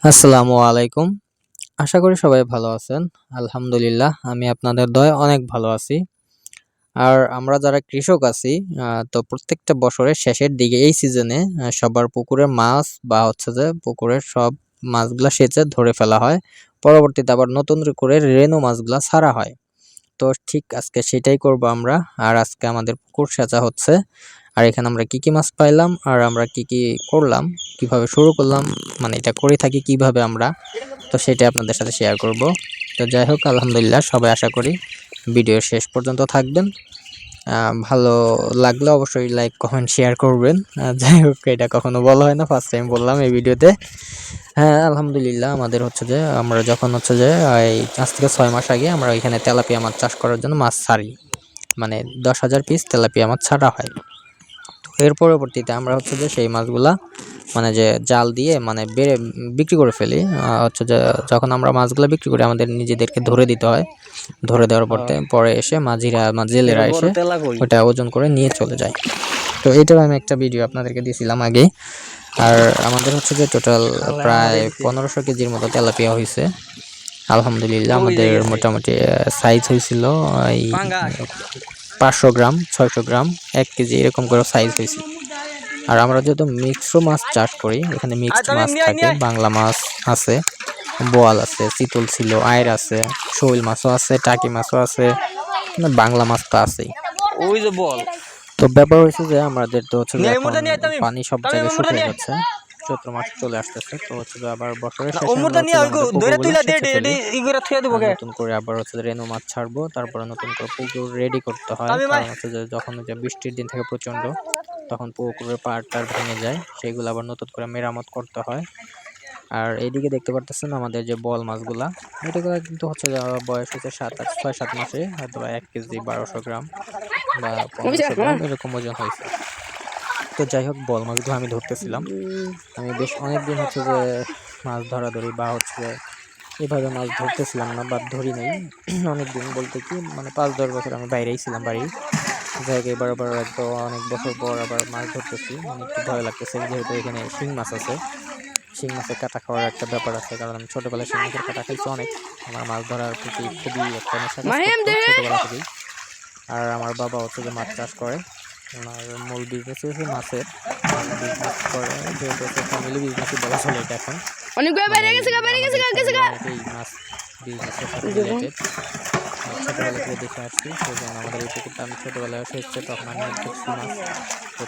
আসসালামু আলাইকুম। আশা করি সবাই ভালো আছেন। আলহামদুলিল্লাহ আমি আপনাদের দয়ায় অনেক ভালো আছি। আর আমরা যারা কৃষক আছি তো প্রত্যেকটা বছরের শেষের দিকে এই সিজনে সবার পুকুরের মাছ বা হচ্ছে যে পুকুরের সব মাছগুলা সেচে ধরে ফেলা হয়। পরবর্তীতে আবার নতুন করে রেনু মাছগুলা ছাড়া হয়। তো ঠিক আজকে সেটাই করব আমরা। আর আজকে আমাদের পুকুর সেচা হচ্ছে। আর এখানে আমরা কি, কি মাছ পাইলাম আর আমরা কি, কি করলাম, কিভাবে শুরু করলাম, মানে এটা করে থাকি কিভাবে আমরা, তো সেটাই আপনাদের সাথে শেয়ার করব। তো যাই হোক আলহামদুলিল্লাহ সবাই আশা করি ভিডিওর শেষ পর্যন্ত থাকবেন। ভালো লাগলে অবশ্যই লাইক, কমেন্ট, শেয়ার করবেন। যাই হোক এটা কখনো বলা হয় না, ফার্স্ট টাইম বললাম এই ভিডিওতে। হ্যাঁ, আলহামদুলিল্লাহ আমাদের হচ্ছে যে আমরা যখন হচ্ছে যে এই ৫ থেকে ৬ মাস আগে আমরা এখানে তেলাপিয়া মাছ চাষ করার জন্য মাছ ছাড়ি। মানে ১০,০০০ পিস তেলাপিয়া মাছ ছাড়া হয়। এর পরবর্তীতে আমরা হচ্ছে যে সেই মাছগুলা মানে যে জাল দিয়ে মানে বেড়ে বিক্রি করে ফেলি। হচ্ছে যে যখন আমরা মাছগুলা বিক্রি করি আমাদের নিজেদেরকে ধরে দিতে হয়। ধরে দেওয়ার পরে এসে মাঝিরা জেলেরা এসে ওটা ওজন করে নিয়ে চলে যায়। তো এইটার আমি একটা ভিডিও আপনাদেরকে দিয়েছিলাম আগে। আর আমাদের হচ্ছে যে টোটাল প্রায় ১৫০০ কেজির মতো তেলাপিয়া হয়েছে। আলহামদুলিল্লাহ আমাদের মোটামুটি সাইজ হয়েছিল এই ৫০০ গ্রাম, ৬০০ গ্রাম, ১ কেজি এরকম করে সাইজ হয়েছে। আর আমরা যেহেতু মিক্সড মাছ চাষ করি, এখানে মিক্সড মাছ থাকে, বাংলা মাছ আছে, বোয়াল আছে, চিতল ছিল, আইড় আছে, শৈল মাছও আছে, টাকি মাছও আছে, বাংলা মাছ তো আছেই। ওই যে বল তো ব্যাপার হয়েছে যে আমাদের তো হচ্ছে যে নিয়ে এখন মুরদা নিয়ে তুমি পানি সব তুমি জায়গায় মুরদা শুকিয়ে নিয়ে যাচ্ছে, চৈত্র মাস চলে আসতেছে। তো হচ্ছে যে আবার বছরের না ও শেষে আমরা মুরদা হচ্ছে নিয়ে যে ওই আমাদের দইরা পুকুরগুলো তুইলা দে সেচে এডি ফেলি। ই করে থুয়া দেবো কে নতুন করে আবার হচ্ছে যে রেনু মাছ ছাড়বো, তারপরে নতুন করে পুকুর রেডি করতে হয়। আমি মাই কারণ হচ্ছে যে যখন যে বৃষ্টির দিন থাকে প্রচন্ড, তখন পুকুরের পাড় টাড় ভেঙে যায়, সেগুলো আবার নতুন করে মেরামত করতে হয়। আর এইদিকে দেখতে পারতেছেন আমাদের যে বল মাছগুলা, এটাগুলো কিন্তু হচ্ছে যে বয়স হচ্ছে ৬-৭ মাসে, হয়তো ১ কেজি ১২০০ গ্রাম বা ১৫০০ গ্রাম এরকম ওজন হয়েছে। তো যাই হোক বল মাছগুলো আমি ধরতেছিলাম। আমি বেশ অনেকদিন হচ্ছে যে মাছ ধরাধরি বা হচ্ছে যে এভাবে মাছ ধরতেছিলাম না বা ধরি নাই। অনেকদিন বলতে কি মানে ৫-১০ বছর আমি বাইরেই ছিলাম বাড়ি। যাই হোক এবার আবার একদম অনেক বছর পর আবার মাছ ধরতেছি, মানে একটু ভয় লাগতেছে যেহেতু এখানে শিং মাছ আছে। শিং মাছের কাঁটা খাওয়ার একটা ব্যাপার আছে, কারণ আমি ছোটবেলায় শিং মাছের কাঁটা খাইছি অনেক। আমার মাছ ধরার প্রতি খুবই একটা নেশা কাজ মাহিম করতো দে ছোটবেলা থেকেই। আর আমার বাবা হচ্ছে যে মাছ চাষ করে, ওনার মূল বিজনেসই হচ্ছে মাছের। উনি বিজনেস করে যেহেতু হচ্ছে ফ্যামিলি বিজনেসই বলা চলে এটা এখন। অনেক মানে বাইরে এই গেছে বাইরে গেছে আমাদের গেছে ফ্যামিলি অনেকেই মাছ বিজনেসের সাথে রিলেটেড। ছোটবেলা থেকে দেখে আসছি, সেজন্য আমাদের এই পুকুরটা আমি ছোটবেলায় এসেছে তখন আমি অনেক ধরছি মাছ। তো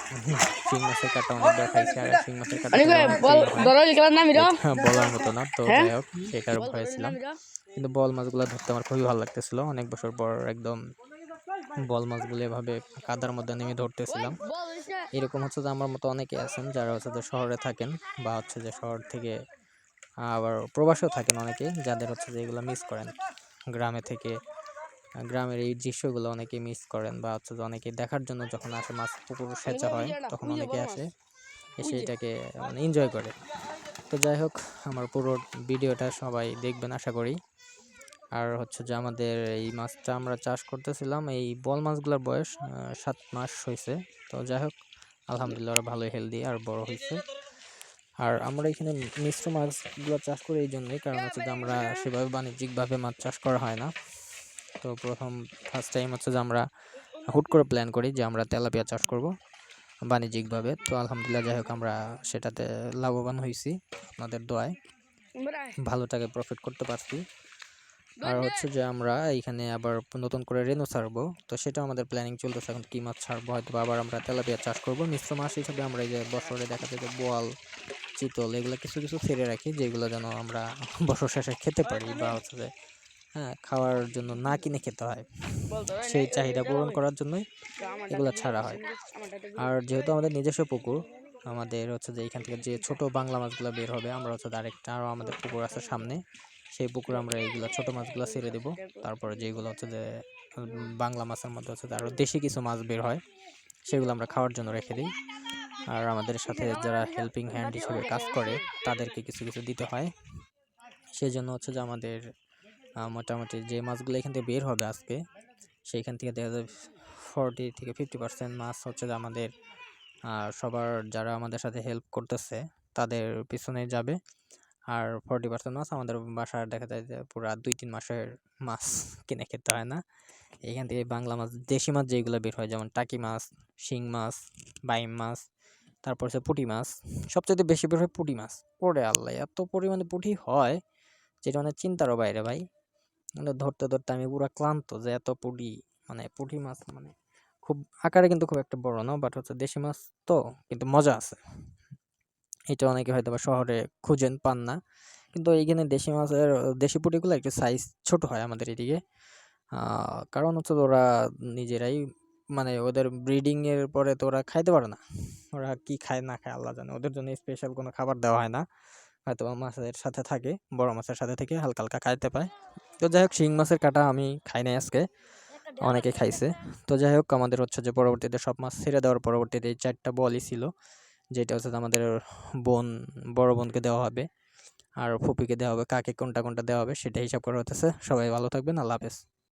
শিং মাছের কাঁটা অনেকবার খাইছি, আর শিং মাছের কাঁটা অনেক খেলে অনেক বল পেইন হয়, দরজ গেল না মিরো যেটা বলার মতো না। তো হ্যাঁ যাই হোক সেটার বল ভয়ে দরজ না ছিলাম। মিরো কিন্তু বল মাছগুলো ধরতে আমার খুবই ভালো লাগতেছিল। অনেক বছর পর একদম বল মাছগুলো এভাবে কাদার মধ্যে নেমে ওই ধরতেছিলাম। বল হইছে না এরকম হচ্ছে যে আমার মতো অনেকে আছেন যারা হচ্ছে যে শহরে থাকেন বা হচ্ছে যে শহর থেকে আবার প্রবাসেও থাকেন অনেকে, যাদের হচ্ছে যে এগুলো মিস করেন। গ্রামে থেকে গ্রামের এই দৃশ্যগুলো অনেকে মিস করেন বা হচ্ছে যে অনেকে দেখার জন্য যখন আসে, মাছ পুকুর অনেক সেচা ওই হয় যে না তখন ওই যে অনেকে বড় মাছ আসে, ওই এসে যে এটাকে মানে এনজয় করে। তো যাই হোক আমার পুরো ভিডিওটা সবাই দেখবেন আশা করি। আর হচ্ছে যে আমাদের এই মাছটা আমরা চাষ করতেছিলাম, এই বল মাছগুলোর বয়স ৭ মাস হয়েছে। তো যাই হোক আলহামদুলিল্লাহ ওরা ভালোই হেলদি আর বড় হয়েছে। আর আমরা এখানে মিশ্র মাছগুলো চাষ করি এই জন্যই, কারণ হচ্ছে যে আমরা সেভাবে বাণিজ্যিকভাবে মাছ চাষ করা হয় না। তো ফার্স্ট টাইম হচ্ছে যে আমরা হুট করে প্ল্যান করি যে আমরা তেলাপিয়া চাষ করব বাণিজ্যিকভাবে। তো আলহামদুলিল্লাহ যাই হোক আমরা সেটাতে লাভবান হয়েছি আপনাদের দোয়ায়, ভালো টাকায় প্রফিট করতে পারছি। আর হচ্ছে যে আমরা এইখানে আবার নতুন করে রেনু ছাড়বো, তো সেটা আমাদের প্ল্যানিং চলতেছে এখন, কি মাছ ছাড়বো, হয়তো আবার আমরা তেলাপিয়া চাষ করব মিশ্র মাছ হিসেবে। আমরা এই যে বছরে দেখা যায় যে বোয়াল, চিতল এগুলো কিছু কিছু ছেড়ে রাখি, যেগুলো যেন আমরা বছর শেষে খেতে পারি বা হচ্ছে যে হ্যাঁ খাওয়ার জন্য না কিনে খেতে হয়, বল ধরে নাই সেই চাহিদা পূরণ করার জন্যই আমারটা এগুলো দিয়ে ছাড়া দিছি হয়। আমারটা দিয়ে আর যেহেতু আমাদের নিজস্ব পুকুর, আমাদের হচ্ছে যে এখান থেকে যে ছোট বাংলা মাছগুলো বের হবে, আমরা হচ্ছে আরেকটা আরও আমাদের পুকুর আছে সামনে, সেই পুকুরে আমরা এইগুলো ছোট মাছগুলো ছেড়ে দেবো। তারপরে যেগুলো হচ্ছে যে বাংলা মাছের মধ্যে হচ্ছে আরও দেশি কিছু মাছ বের হয়, সেগুলো আমরা খাওয়ার জন্য রেখে দিই। আর আমাদের সাথে যারা হেল্পিং হ্যান্ড হিসেবে কাজ করে তাদেরকে কিছু কিছু দিতে হয়। সেই জন্য হচ্ছে যে আমাদের মোটামুটি যে মাছগুলো এখান থেকে বের হবে আজকে, সেইখান থেকে দেখা যায় 40-50% মাছ হচ্ছে যে আমাদের সবার যারা আমাদের সাথে হেল্প করতেছে তাদের পিছনে যাবে। আর 40% মাছ আমাদের বাসায় দেখা যায় যে পুরা 2-3 মাসের মাছ কিনে খেতে হয় না। এখান থেকে বাংলা মাছ, দেশি মাছ যেগুলো বের হয় যেমন টাকি মাছ, শিং মাছ, বাইম মাছ, তারপর হচ্ছে পুঁটি মাছ। সবচাইতে বেশি বের হয় পুঁটি মাছ। ওরে আল্লাহ! এত পরিমাণে পুঁটি হয় যেটা মানে চিন্তারও বাইরে ভাই। মানে ধরতে, ধরতে আমি পুরা ক্লান্ত যে এত পুঁটি, মানে পুঁটি মাছ মানে খুব আকারে কিন্তু খুব একটা বড় না। বাট হচ্ছে দেশি মাছ তো কিন্তু মজা আছে। এটা অনেকে হয়তোবা শহরে খুঁজেন, পান না। কিন্তু এইখানে দেশি মাছের দেশি পুঁটিগুলো একটু সাইজ ছোট হয় আমাদের এদিকে। কারণ হচ্ছে ওরা নিজেরাই মানে ওদের ব্রিডিং এর পরে তো ওরা খাইতে পারে না। ওরা কি খায় না খায় আল্লাহ জানে। ওদের জন্য স্পেশাল কোনো খাবার দেওয়া হয় না। হয়তোবা মাছের সাথে থাকে, বড় মাছের সাথে থেকে হালকা, হালকা খাইতে পায়। তো যাই হোক শিং মাছের কাঁটা আমি খাই নাই আজকে। অনেকে খাইছে। তো যাই হোক আমাদের হচ্ছে যে পরবর্তীতে সব মাছ ছেড়ে দেওয়ার পরবর্তীতে এই ৪ টা বলই ছিল। যেটা হচ্ছে যে আমাদের বোন, বড় বোনকে দেওয়া হবে। আর ফুপিকে দেওয়া হবে। কাকে কোনটা, কোনটা দেওয়া হবে সেটা হিসাব করা হইতেছে। সবাই ভালো থাকবেন। আল্লাহ হাফেজ।